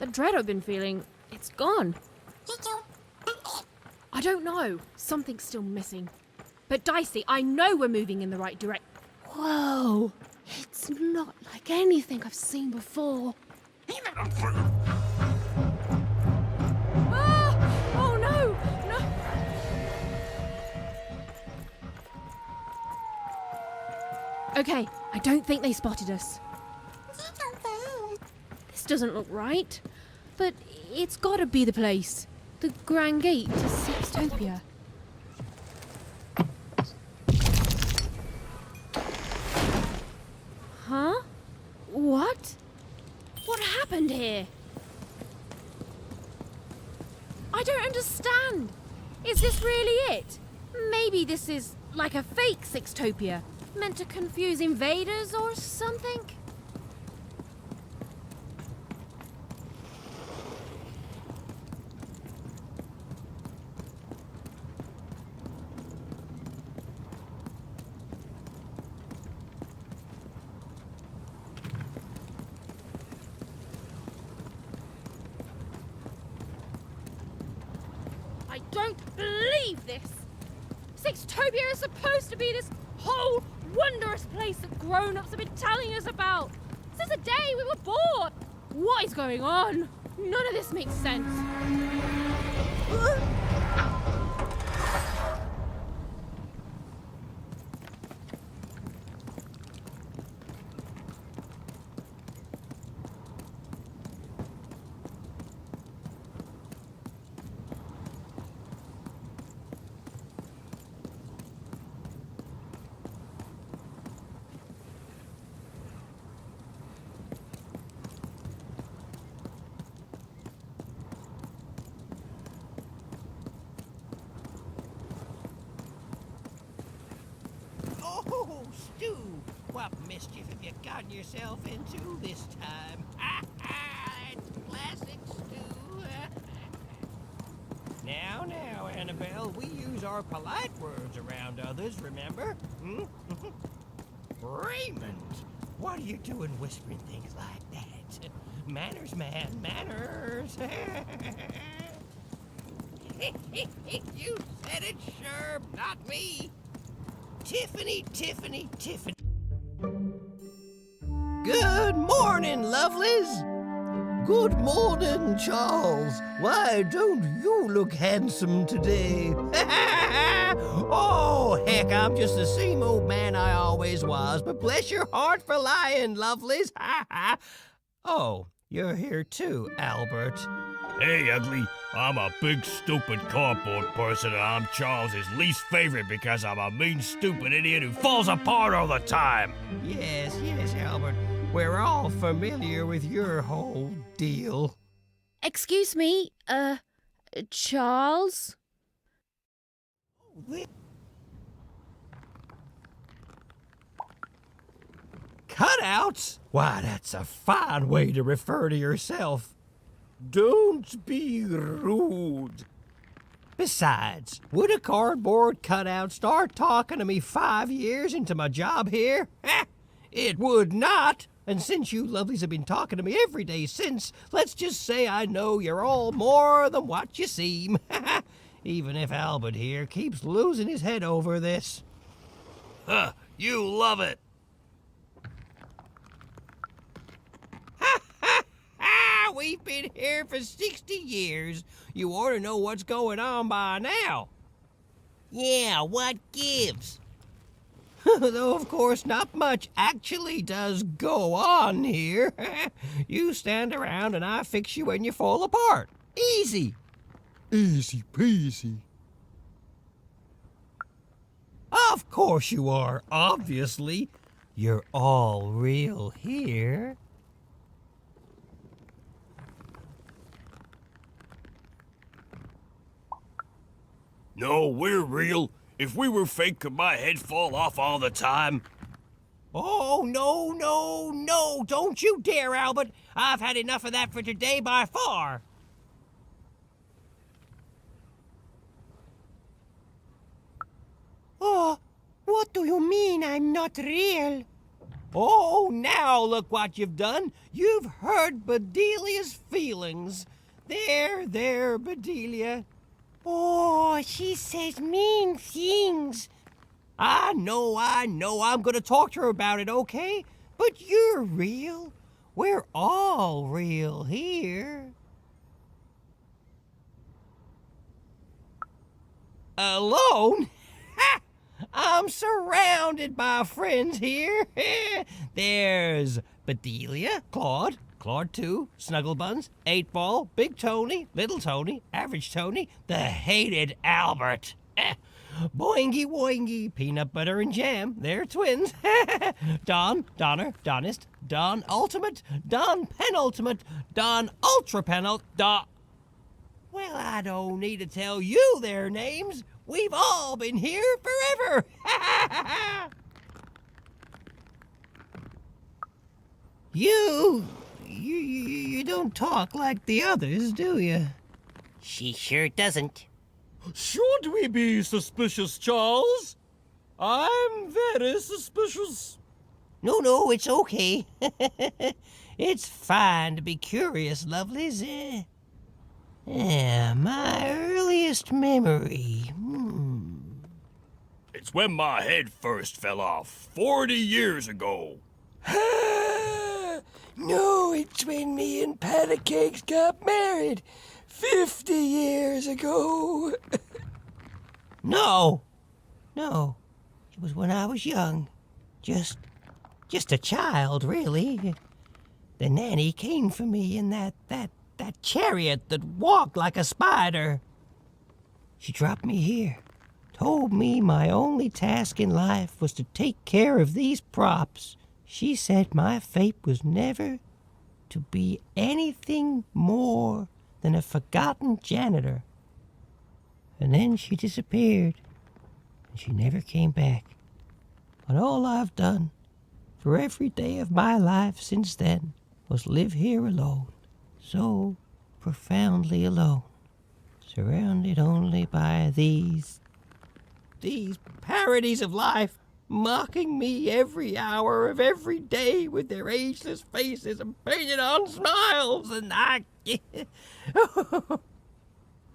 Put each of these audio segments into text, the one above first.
The dread I've been feeling, it's gone. I don't know. Something's still missing. But Dicey, I know we're moving in the right direction. Whoa! It's not like anything I've seen before. Ah! Oh no! No! Okay, I don't think they spotted us. This doesn't look right. But it's gotta be the place. The Grand Gate to Sixtopia. Huh? What? What happened here? I don't understand. Is this really it? Maybe this is like a fake Sixtopia, meant to confuse invaders or something? I don't believe this! Sixtopia is supposed to be this whole wondrous place that grown-ups have been telling us about since the day we were born! What is going on? None of this makes sense. Oh, Stu! What mischief have you gotten yourself into this time? It's classic Stu. Now, Annabelle, we use our polite words around others, remember? Hmm? Raymond! What are you doing whispering things like that? Manners, man, manners! You said it, sure, not me. Tiffany. Good morning, lovelies. Good morning, Charles. Why, don't you look handsome today? Oh, heck, I'm just the same old man I always was, but bless your heart for lying, lovelies. Oh, you're here too, Albert. Hey, ugly. I'm a big, stupid cardboard person, and I'm Charles's least favorite because I'm a mean, stupid idiot who falls apart all the time. Yes, Albert. We're all familiar with your whole deal. Excuse me, Charles? Cutouts? Why, that's a fine way to refer to yourself. Don't be rude. Besides, would a cardboard cutout start talking to me 5 years into my job here? It would not. And since you lovelies have been talking to me every day since, let's just say I know you're all more than what you seem. Even if Albert here keeps losing his head over this. Huh, you love it. We've been here for 60 years. You ought to know what's going on by now. Yeah, what gives? Though, of course, not much actually does go on here. You stand around and I fix you when you fall apart. Easy. Easy peasy. Of course you are, obviously. You're all real here. No, we're real. If we were fake, could my head fall off all the time? Oh, no, don't you dare, Albert. I've had enough of that for today by far. Oh, what do you mean I'm not real? Oh, now look what you've done. You've hurt Bedelia's feelings. There, Bedelia. Oh, she says mean things. I know. I'm gonna talk to her about it, okay? But you're real. We're all real here. Alone? Ha! I'm surrounded by friends here. There's Bedelia, Claude 2, Snugglebuns, 8-Ball, Big Tony, Little Tony, Average Tony, the hated Albert. Boingy Woingy, Peanut Butter and Jam, they're twins. Don, Donner, Donist, Don Ultimate, Don Penultimate, Don Ultra Penult, Well, I don't need to tell you their names. We've all been here forever. You don't talk like the others, do you? She sure doesn't. Should we be suspicious, Charles? I'm very suspicious. No, it's okay. It's fine to be curious, lovelies. My earliest memory. It's when my head first fell off 40 years ago. No, it's when me and Patacakes got married 50 years ago. No. It was when I was young. Just a child, really. The nanny came for me in that chariot that walked like a spider. She dropped me here, told me my only task in life was to take care of these props. She said my fate was never to be anything more than a forgotten janitor. And then she disappeared, and she never came back. But all I've done for every day of my life since then was live here alone, so profoundly alone, surrounded only by these parodies of life, mocking me every hour of every day with their ageless faces and painted on smiles, and I...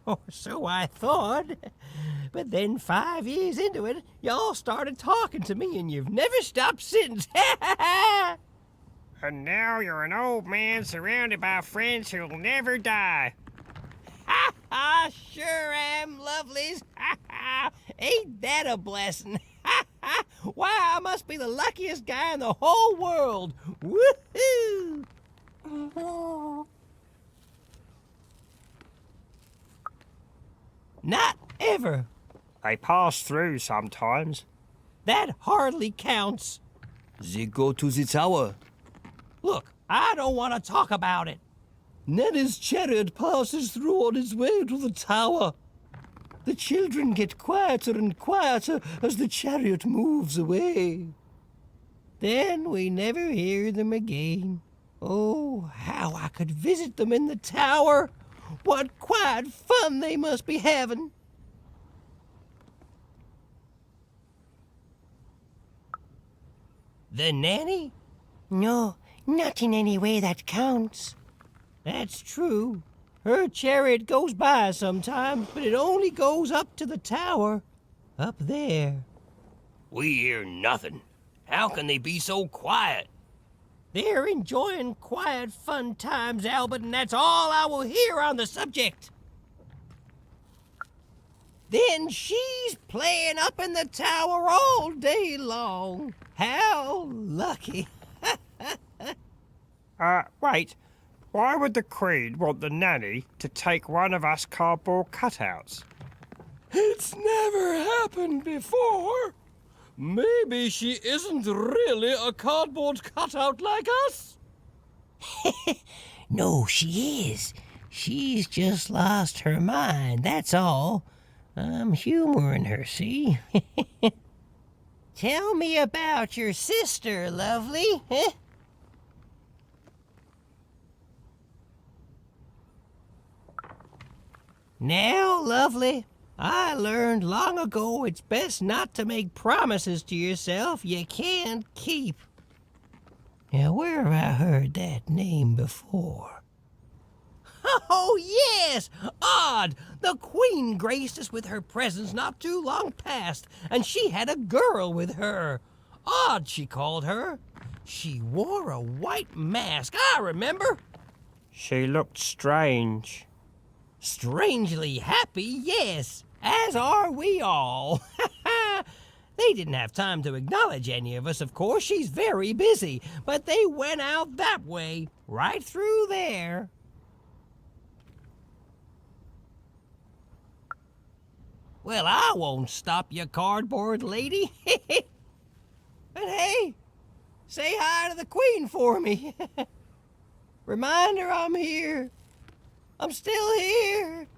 Or so I thought. But then 5 years into it, y'all started talking to me, and you've never stopped since. And now you're an old man surrounded by friends who'll never die. I sure am, lovelies. Ain't that a blessing? Why, I must be the luckiest guy in the whole world. Woohoo! Not ever. I pass through sometimes. That hardly counts. They go to the tower. Look, I don't want to talk about it. Nanny's chariot passes through on its way to the tower. The children get quieter and quieter as the chariot moves away. Then we never hear them again. Oh, how I could visit them in the tower. What quiet fun they must be having. The nanny? No, not in any way that counts. That's true. Her chariot goes by sometimes, but it only goes up to the tower. Up there. We hear nothing. How can they be so quiet? They're enjoying quiet, fun times, Albert, and that's all I will hear on the subject. Then she's playing up in the tower all day long. How lucky. Wait. Why would the Queen want the nanny to take one of us cardboard cutouts? It's never happened before. Maybe she isn't really a cardboard cutout like us. No, she is. She's just lost her mind, that's all. I'm humoring her, see? Tell me about your sister, lovely. Now, lovely, I learned long ago it's best not to make promises to yourself you can't keep. Now, where have I heard that name before? Oh, yes! Odd! The Queen graced us with her presence not too long past, and she had a girl with her. Odd, she called her. She wore a white mask, I remember. She looked strange. Strangely happy, yes, as are we all. They didn't have time to acknowledge any of us, of course. She's very busy, but they went out that way, right through there. Well, I won't stop you, cardboard lady. But hey, say hi to the Queen for me. Remind her I'm here. I'm still here.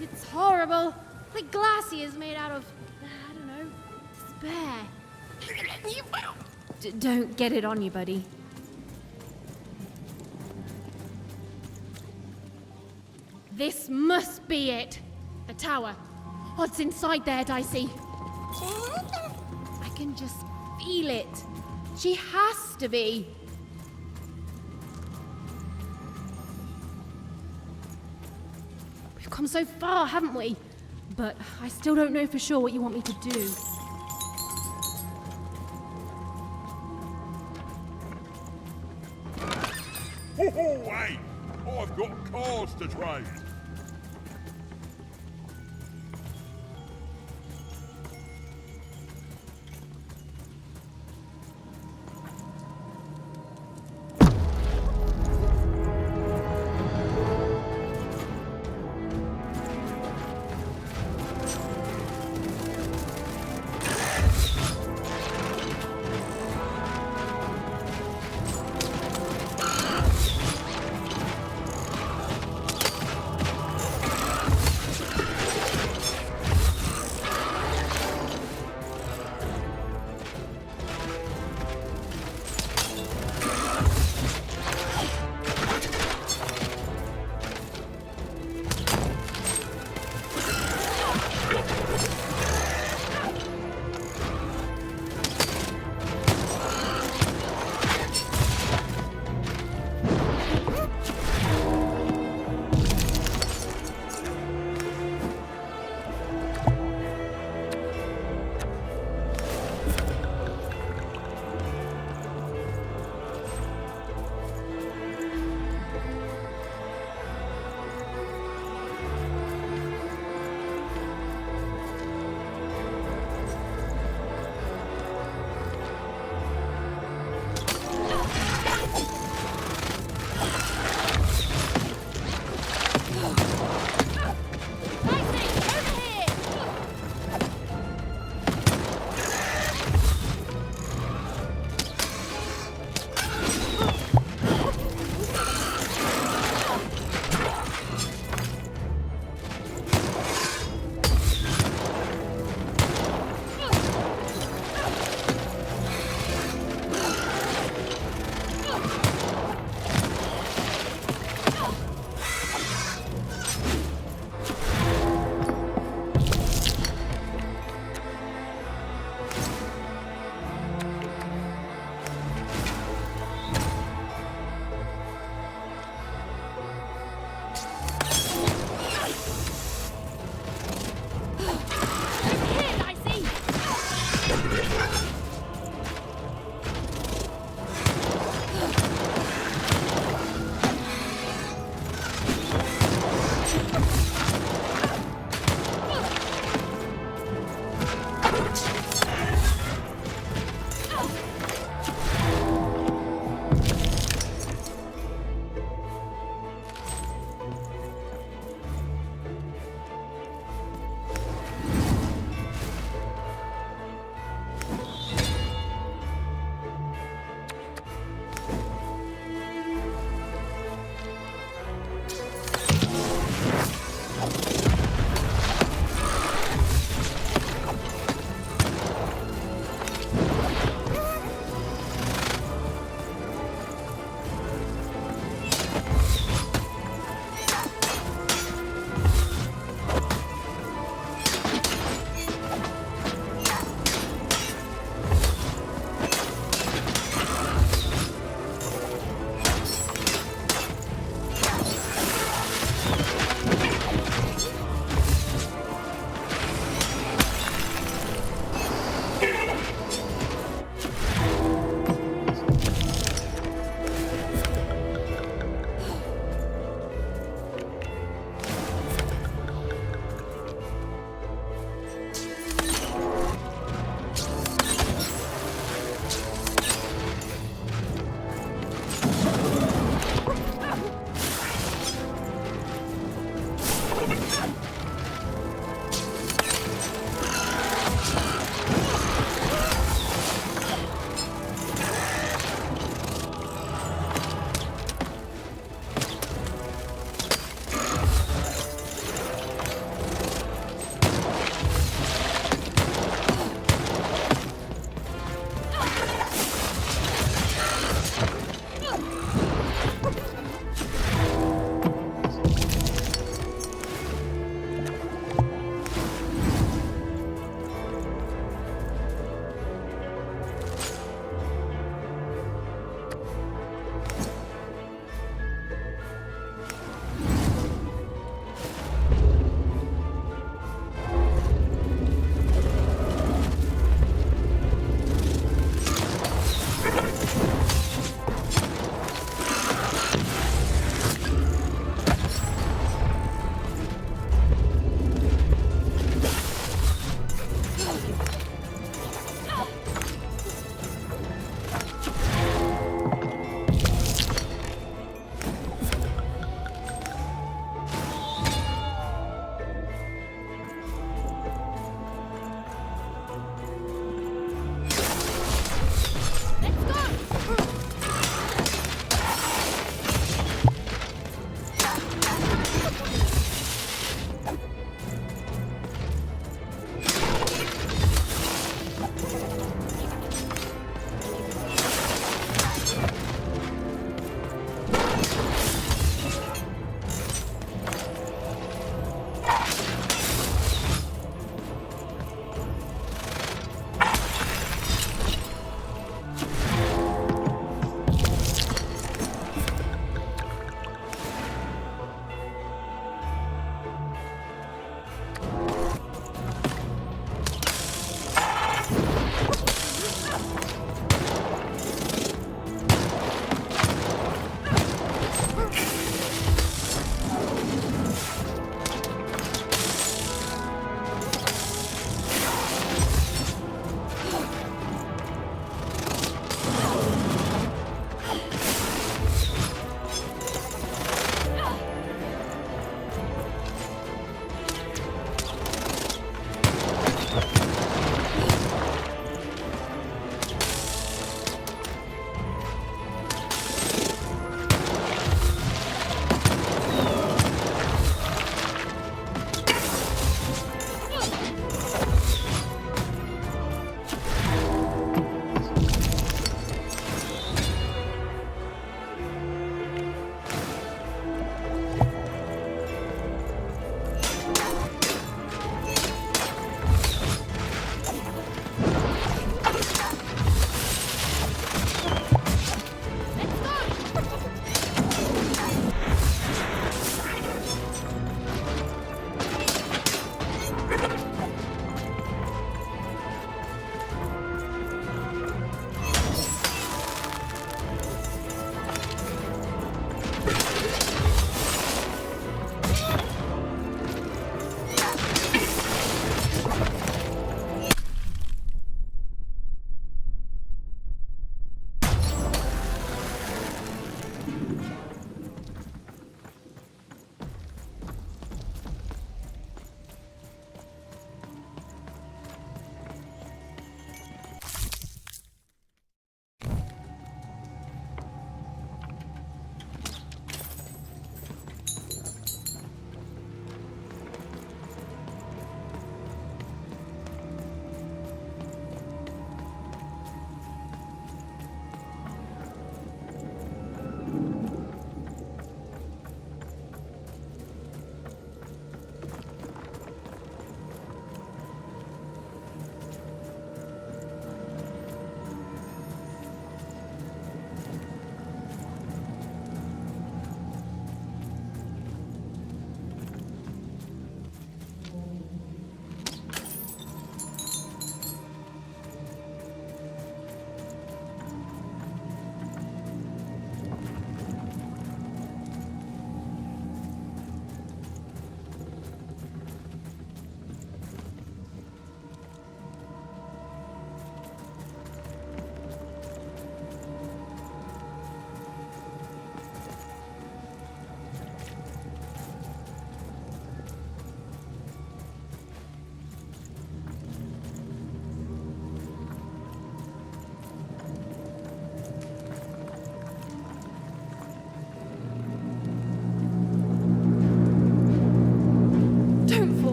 It's horrible. Like glassy is made out of, I don't know, despair. Don't get it on you, buddy. This must be it. The tower. What's inside there, Dicey? I can just feel it. She has to be. We've come so far, haven't we? But I still don't know for sure what you want me to do. Ho-ho, hey! I've got cards to trade.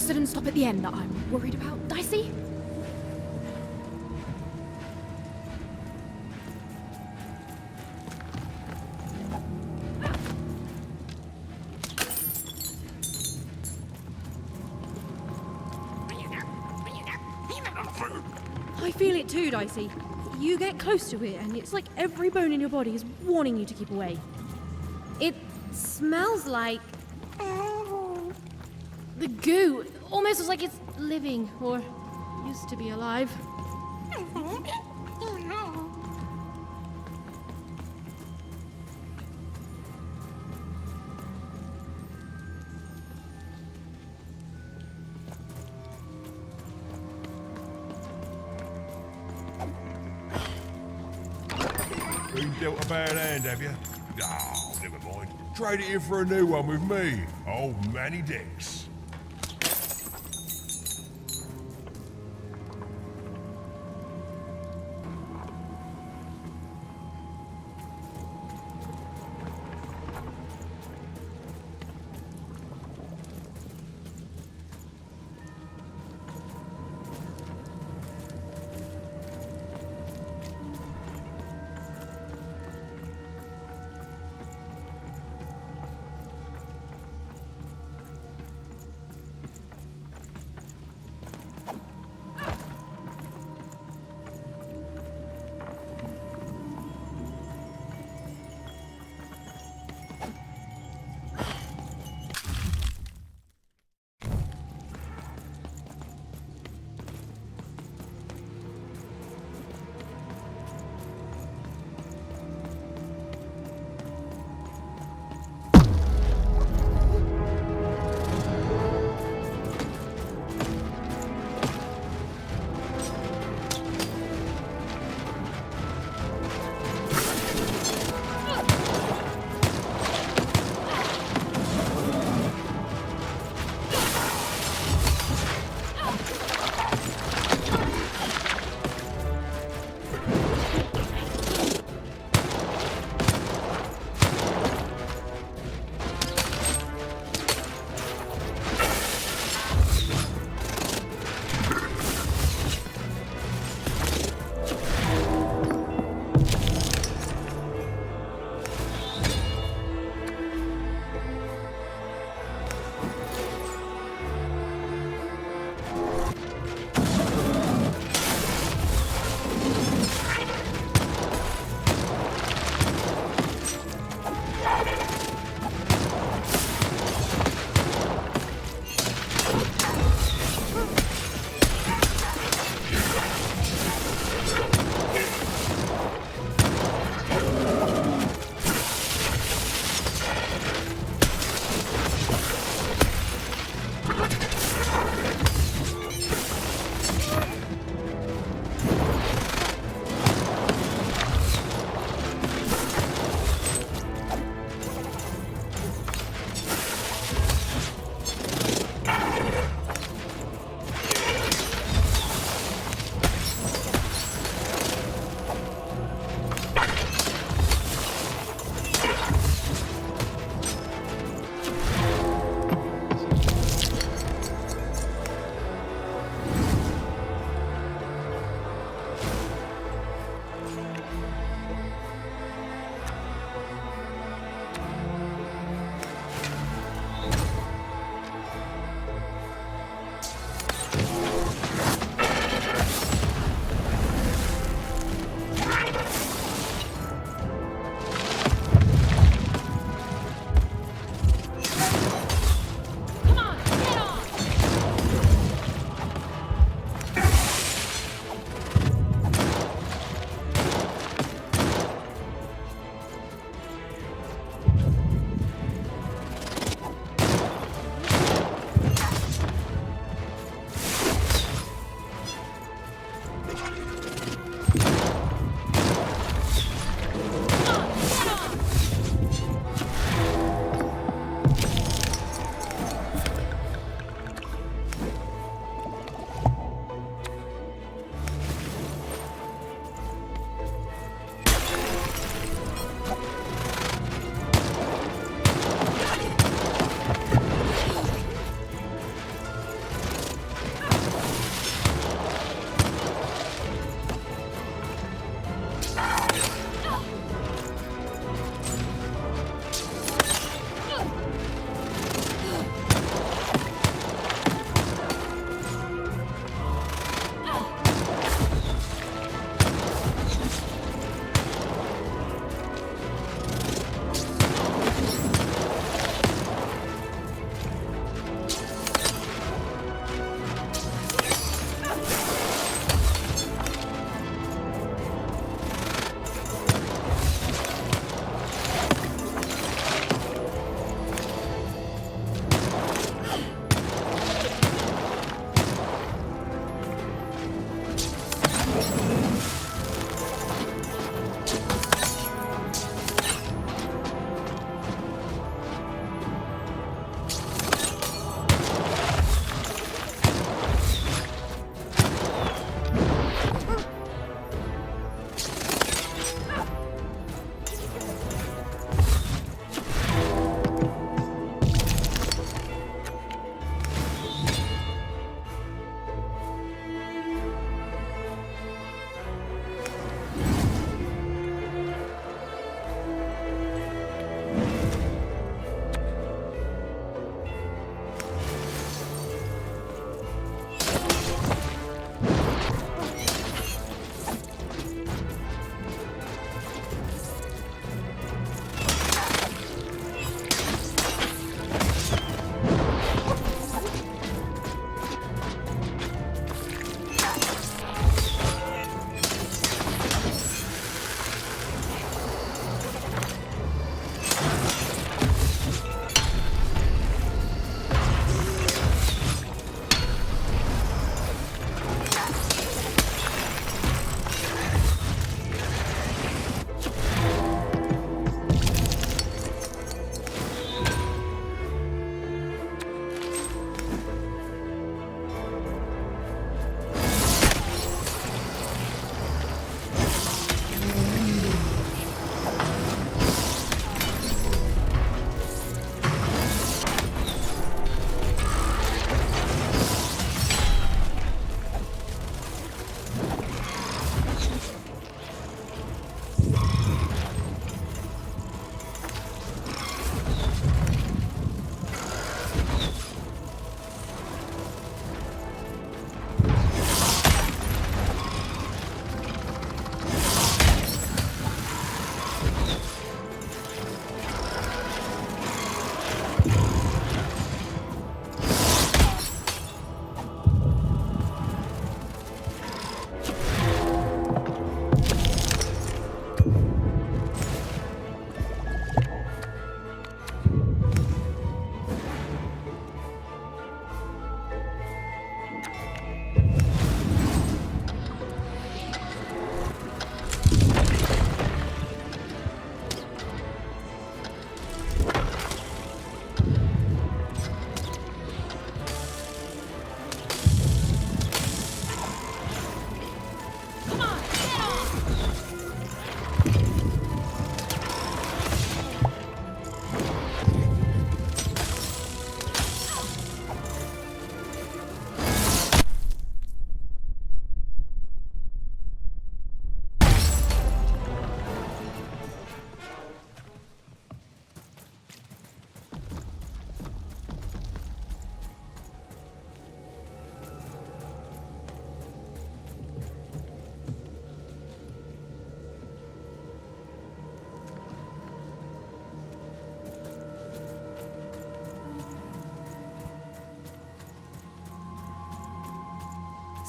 sudden stop at the end that I'm worried about, Dicey? I feel it too, Dicey. You get close to it, and it's like every bone in your body is warning you to keep away. It smells like the goo. Almost looks like it's living, or used to be alive. Been dealt a bad hand, have you? Oh, never mind. Trade it in for a new one with me, old Manny Dix.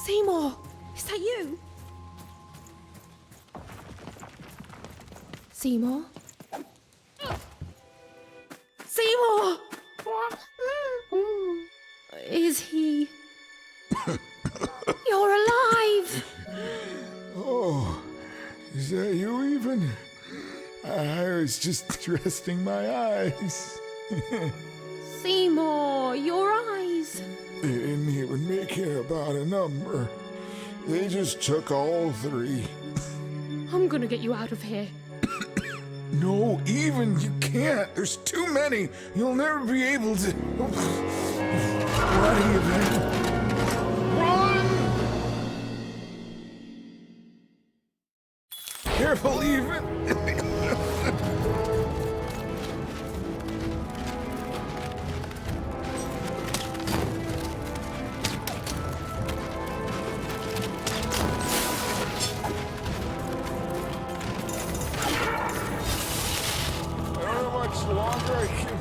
Seymour, is that you? Seymour? Seymour! Is he... You're alive! Oh, is that you even? I was just resting my eyes. Seymour, your eyes. They didn't even care about a number. They just took all three. I'm gonna get you out of here. No, even you can't. There's too many. You'll never be able to. What do you think? Run! Careful, even. Longer I can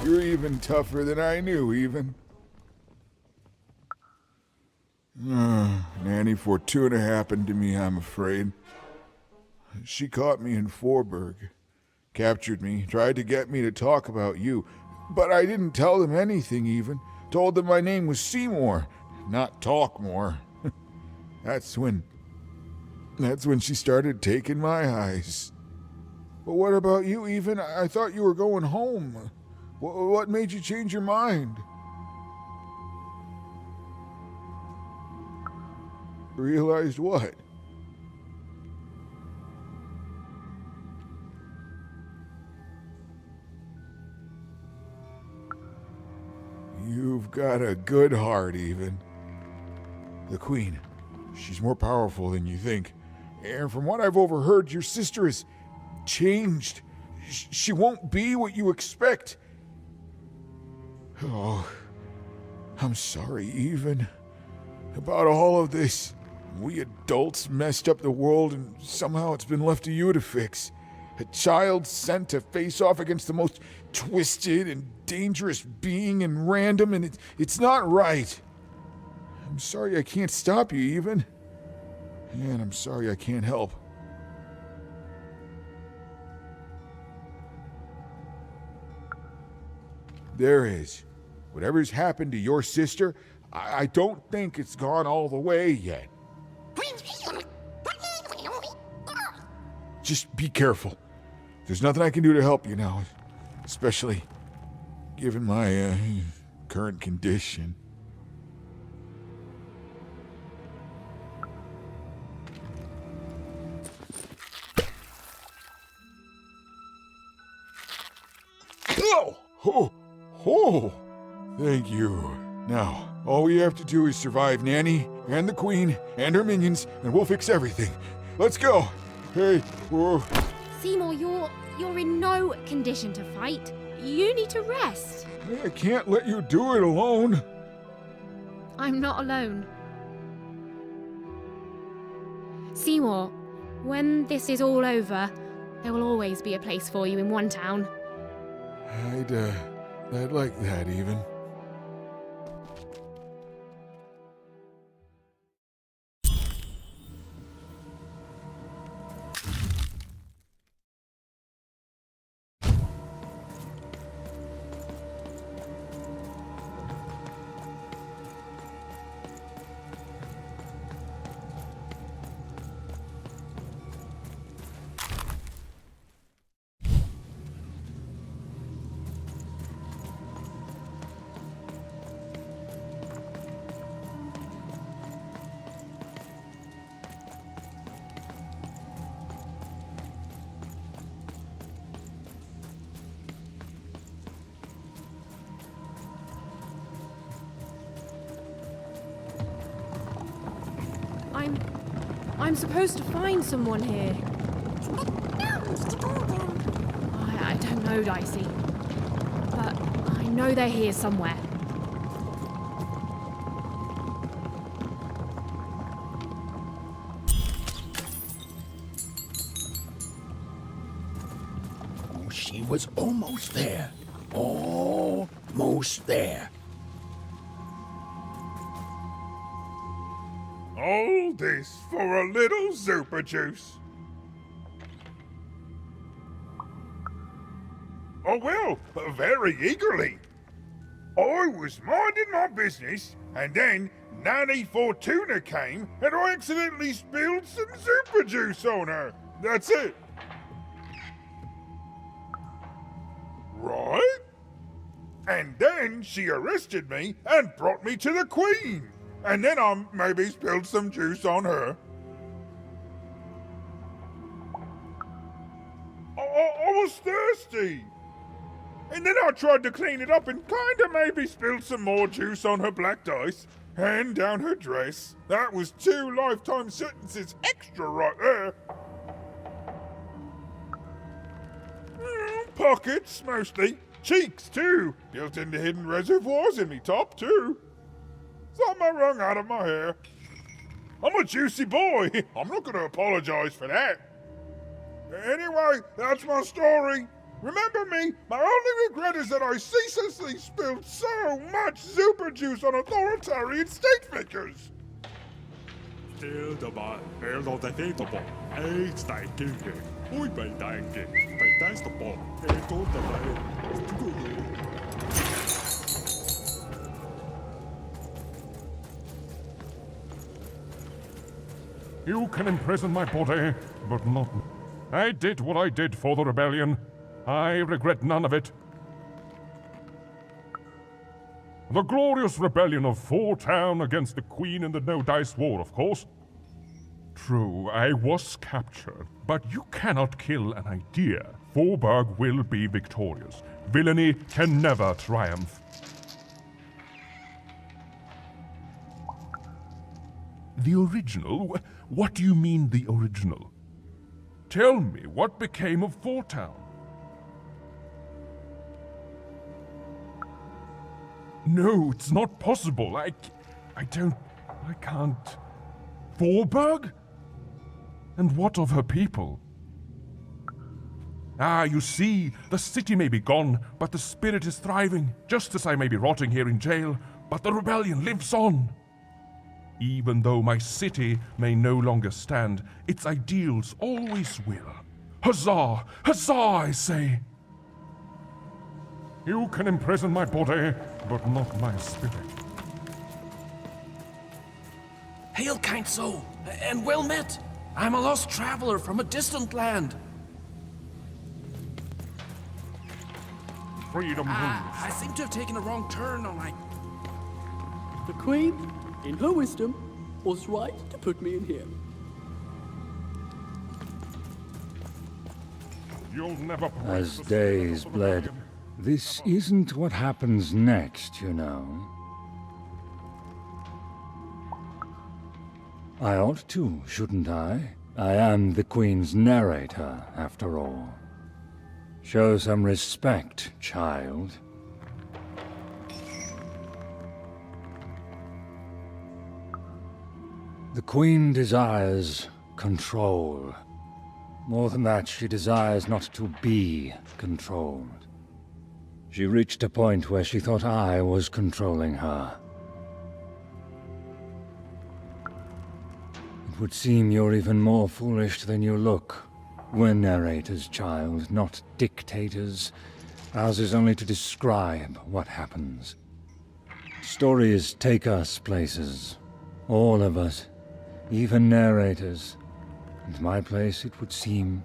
You're even tougher than I knew, even. Nanny Fortuna happened to me, I'm afraid. She caught me in Forberg, captured me, tried to get me to talk about you, but I didn't tell them anything even. Told them my name was Seymour, not Talkmore. That's when she started taking my eyes. But what about you, even? I thought you were going home. What made you change your mind? Realized what? You've got a good heart, even. The Queen, she's more powerful than you think. And from what I've overheard, your sister is changed. She won't be what you expect. Oh, I'm sorry, even, about all of this. We adults messed up the world, and somehow it's been left to you to fix. A child sent to face off against the most twisted and dangerous being in random, and it's not right. I'm sorry I can't stop you, even. And I'm sorry I can't help. There is. Whatever's happened to your sister, I don't think it's gone all the way yet. Just be careful. There's nothing I can do to help you now, especially given my current condition. Oh, thank you. Now, all we have to do is survive Nanny and the Queen and her minions, and we'll fix everything. Let's go. Hey, whoa. Seymour, you're in no condition to fight. You need to rest. I can't let you do it alone. I'm not alone. Seymour, when this is all over, there will always be a place for you in one town. I'd like that, even. I'm supposed to find someone here. I don't know, Dicey. But I know they're here somewhere. Oh, she was almost there. Almost there. All this for a little super juice. Oh well, very eagerly. I was minding my business, and then Nanny Fortuna came, and I accidentally spilled some super juice on her. That's it. Right? And then she arrested me and brought me to the Queen. And then I maybe spilled some juice on her. I was thirsty. And then I tried to clean it up and kinda maybe spilled some more juice on her black dice and down her dress. That was 2 lifetime sentences extra right there. Pockets, mostly. Cheeks, too. Built into hidden reservoirs in me top, too. Something wrung out of my hair. I'm a juicy boy. I'm not going to apologize for that. Anyway, that's my story. Remember me? My only regret is that I ceaselessly spilled so much super juice on authoritarian state figures. You can imprison my body, but not me. I did what I did for the rebellion. I regret none of it. The glorious rebellion of Four Town against the Queen in the No Dice War, of course. True, I was captured, but you cannot kill an idea. Forburg will be victorious. Villainy can never triumph. The original? What do you mean, the original? Tell me, what became of Four Town? No, it's not possible. I can't. Forburg? And what of her people? Ah, you see, the city may be gone, but the spirit is thriving, just as I may be rotting here in jail, but the rebellion lives on. Even though my city may no longer stand, its ideals always will. Huzzah! Huzzah, I say! You can imprison my body, but not my spirit. Hail, kind soul, and well met. I'm a lost traveler from a distant land. Freedom rules. I seem to have taken a wrong turn on my... The Queen, in her wisdom, was right to put me in here. You'll never... As days bled, this isn't what happens next, you know. I ought to, shouldn't I? I am the Queen's narrator, after all. Show some respect, child. The Queen desires control. More than that, she desires not to be controlled. She reached a point where she thought I was controlling her. It would seem you're even more foolish than you look. We're narrators, child, not dictators. Ours is only to describe what happens. Stories take us places. All of us. Even narrators. And my place, it would seem,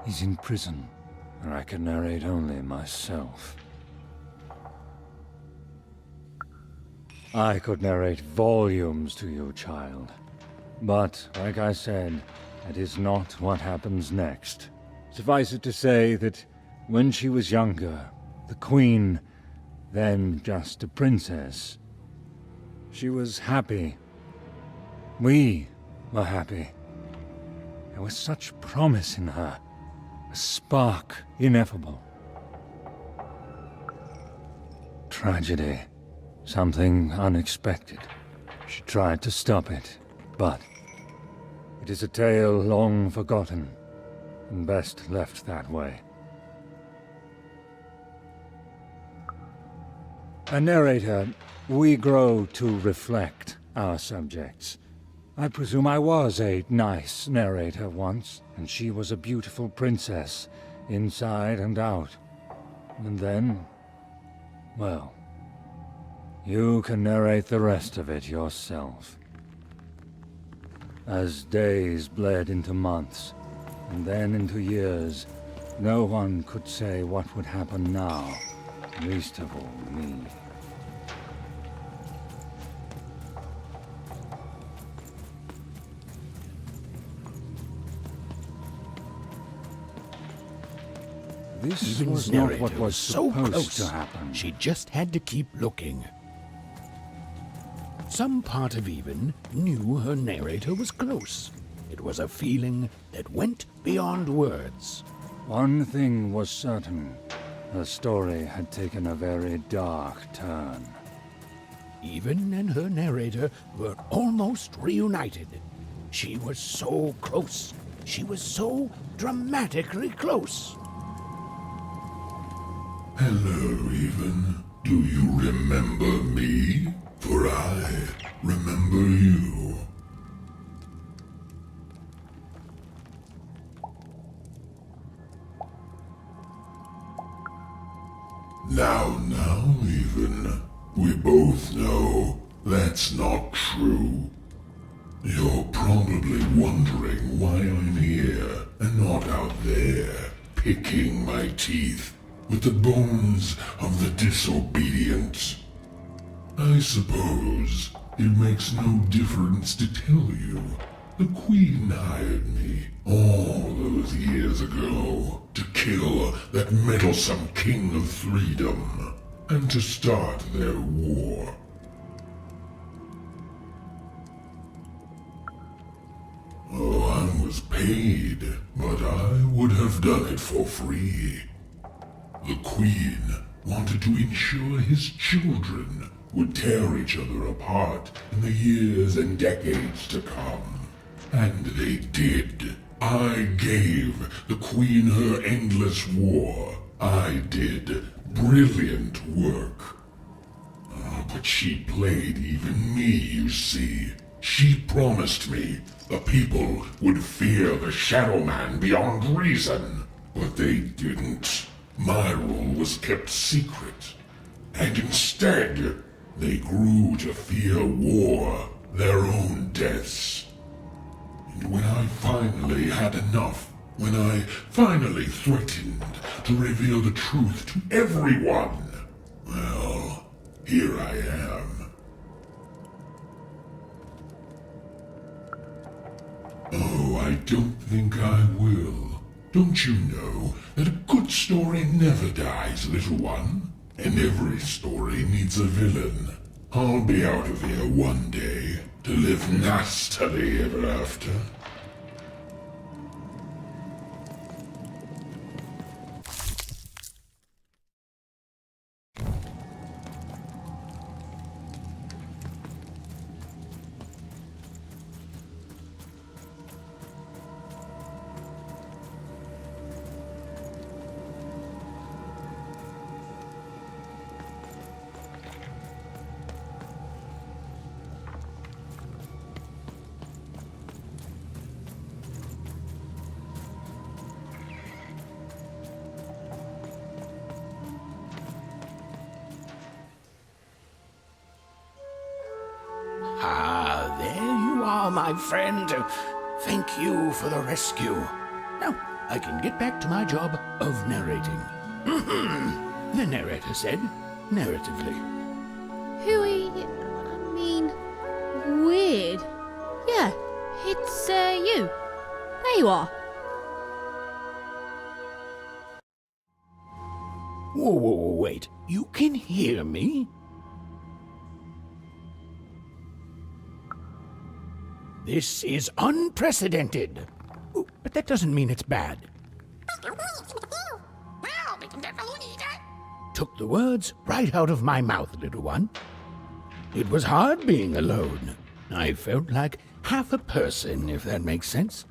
is in prison, where I can narrate only myself. I could narrate volumes to you, child. But, like I said, that is not what happens next. Suffice it to say that when she was younger, the Queen, then just a princess, she was happy. We were happy. There was such promise in her, a spark ineffable. Tragedy, something unexpected. She tried to stop it, but it is a tale long forgotten, and best left that way. A narrator, we grow to reflect our subjects. I presume I was a nice narrator once, and she was a beautiful princess, inside and out. And then, well, you can narrate the rest of it yourself. As days bled into months, and then into years, no one could say what would happen now, least of all me. This was not what was supposed to happen. She just had to keep looking. Some part of Even knew her narrator was close. It was a feeling that went beyond words. One thing was certain. Her story had taken a very dark turn. Even and her narrator were almost reunited. She was so close. She was so dramatically close. Hello, Even. Do you remember me? For I remember you. Now, Even. We both know that's not true. You're probably wondering why I'm here and not out there, picking my teeth with the bones of the disobedient. I suppose it makes no difference to tell you. The Queen hired me all those years ago to kill that meddlesome King of Freedom and to start their war. Oh, I was paid, but I would have done it for free. The Queen wanted to ensure his children would tear each other apart in the years and decades to come. And they did. I gave the Queen her endless war. I did brilliant work. Oh, but she played even me, you see. She promised me the people would fear the Shadow Man beyond reason, but they didn't. My rule was kept secret, and instead, they grew to fear war, their own deaths. And when I finally had enough, when I finally threatened to reveal the truth to everyone, well, here I am. Oh, I don't think I will. Don't you know that a good story never dies, little one? And every story needs a villain. I'll be out of here one day to live nastily ever after. Ah, there you are, my friend. Thank you for the rescue. Now, I can get back to my job of narrating. The narrator said, narratively. Weird. Yeah, it's, you. There you are. Whoa, wait. You can hear me? This is unprecedented. Oh, but that doesn't mean it's bad. Took the words right out of my mouth, little one. It was hard being alone. I felt like half a person, if that makes sense.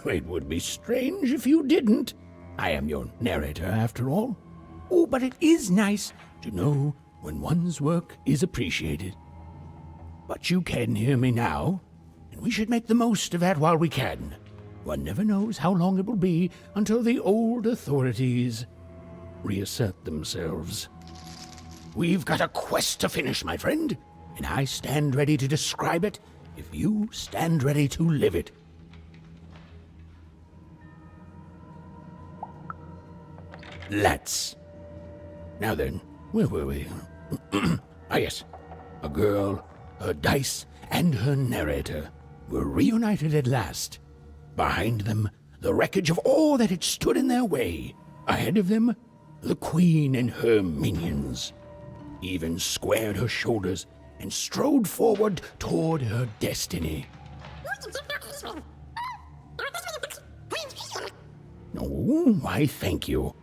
It would be strange if you didn't. I am your narrator, after all. Oh, but it is nice to know when one's work is appreciated. But you can hear me now, and we should make the most of that while we can. One never knows how long it will be until the old authorities reassert themselves. We've got a quest to finish, my friend, and I stand ready to describe it if you stand ready to live it. Let's. Now then, where were we? Ah, yes. A girl, her dice, and her narrator were reunited at last. Behind them, the wreckage of all that had stood in their way. Ahead of them, the Queen and her minions. Even squared her shoulders and strode forward toward her destiny. Oh, why, thank you.